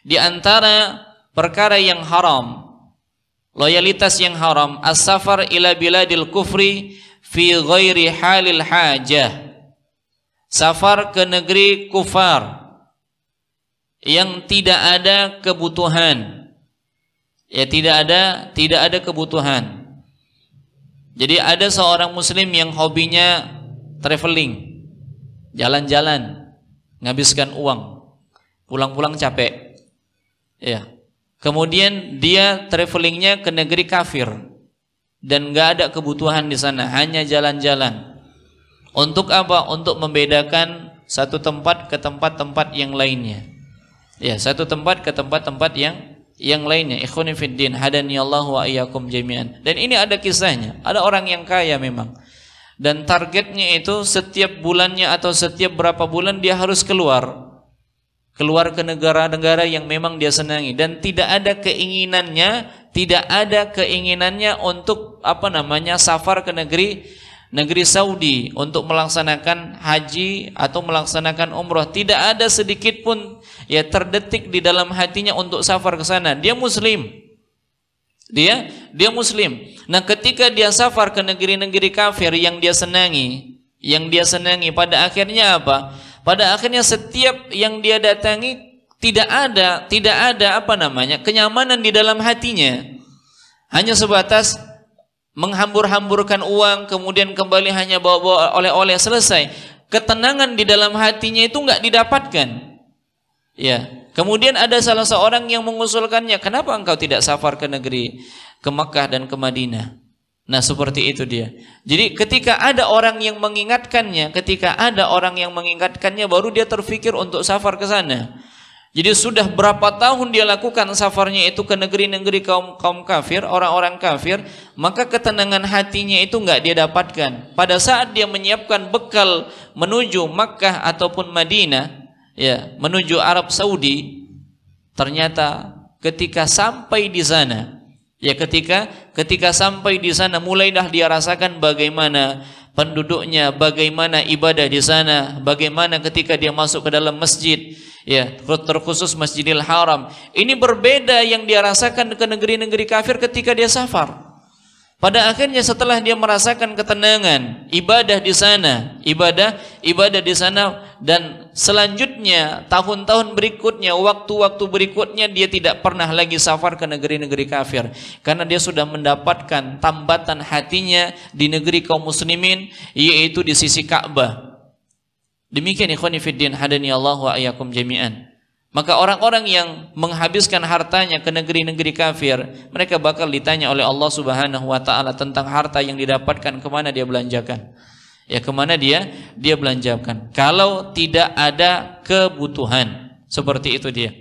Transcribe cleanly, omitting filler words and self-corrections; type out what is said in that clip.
Di antara perkara yang haram, loyalitas yang haram, as-safar ila biladil kufri fi ghairi halil hajah. Safar ke negeri kufar yang tidak ada kebutuhan. Ya, tidak ada kebutuhan. Jadi ada seorang muslim yang hobinya traveling, jalan-jalan, menghabiskan uang, pulang-pulang capek. Ya. Kemudian dia travelingnya ke negeri kafir dan nggak ada kebutuhan di sana, hanya jalan-jalan. Untuk apa? Untuk membedakan satu tempat ke tempat-tempat yang lainnya. Ya, satu tempat ke tempat-tempat yang lainnya. Ikhwani fiddin, hadani Allah wa iyyakum jami'an. Dan ini ada kisahnya. Ada orang yang kaya memang. Dan targetnya itu setiap bulannya atau setiap berapa bulan dia harus keluar ke negara-negara yang memang dia senangi, dan tidak ada keinginannya untuk safar ke negeri Saudi untuk melaksanakan haji atau melaksanakan umrah. Tidak ada sedikit pun ya terdetik di dalam hatinya untuk safar ke sana. Dia muslim. Dia muslim. Nah, ketika dia safar ke negeri-negeri kafir yang dia senangi, pada akhirnya apa? Pada akhirnya setiap yang dia datangi tidak ada kenyamanan di dalam hatinya. Hanya sebatas menghambur-hamburkan uang, kemudian kembali hanya bawa-bawa oleh-oleh, selesai. Ketenangan di dalam hatinya itu enggak didapatkan. Ya. Kemudian ada salah seorang yang mengusulkannya, kenapa engkau tidak safar ke Mekah dan ke Madinah? Nah, seperti itu dia. Jadi ketika ada orang yang mengingatkannya, baru dia terfikir untuk safar ke sana. Jadi sudah berapa tahun dia lakukan safarnya itu ke negeri-negeri kaum kafir, orang-orang kafir, maka ketenangan hatinya itu enggak dia dapatkan. Pada saat dia menyiapkan bekal menuju Makkah ataupun Madinah, ya, menuju Arab Saudi, ternyata ketika sampai di sana, ya, ketika sampai di sana mulailah dia rasakan bagaimana penduduknya, bagaimana ibadah di sana, bagaimana ketika dia masuk ke dalam masjid, ya, terkhusus Masjidil Haram. Ini berbeda yang dia rasakan ke negeri-negeri kafir ketika dia safar. Pada akhirnya setelah dia merasakan ketenangan, ibadah di sana, ibadah di sana, dan selanjutnya tahun-tahun berikutnya, waktu-waktu berikutnya dia tidak pernah lagi safar ke negeri-negeri kafir, karena dia sudah mendapatkan tambatan hatinya di negeri kaum muslimin, yaitu di sisi Ka'bah. Demikian ikhwani fiddin, hadani Allah wa iyyakum jami'an. Maka orang-orang yang menghabiskan hartanya ke negeri-negeri kafir, mereka bakal ditanya oleh Allah Subhanahu wa taala tentang harta yang didapatkan, kemana dia belanjakan. Ya, kemana dia belanjakan. Kalau tidak ada kebutuhan, seperti itu dia.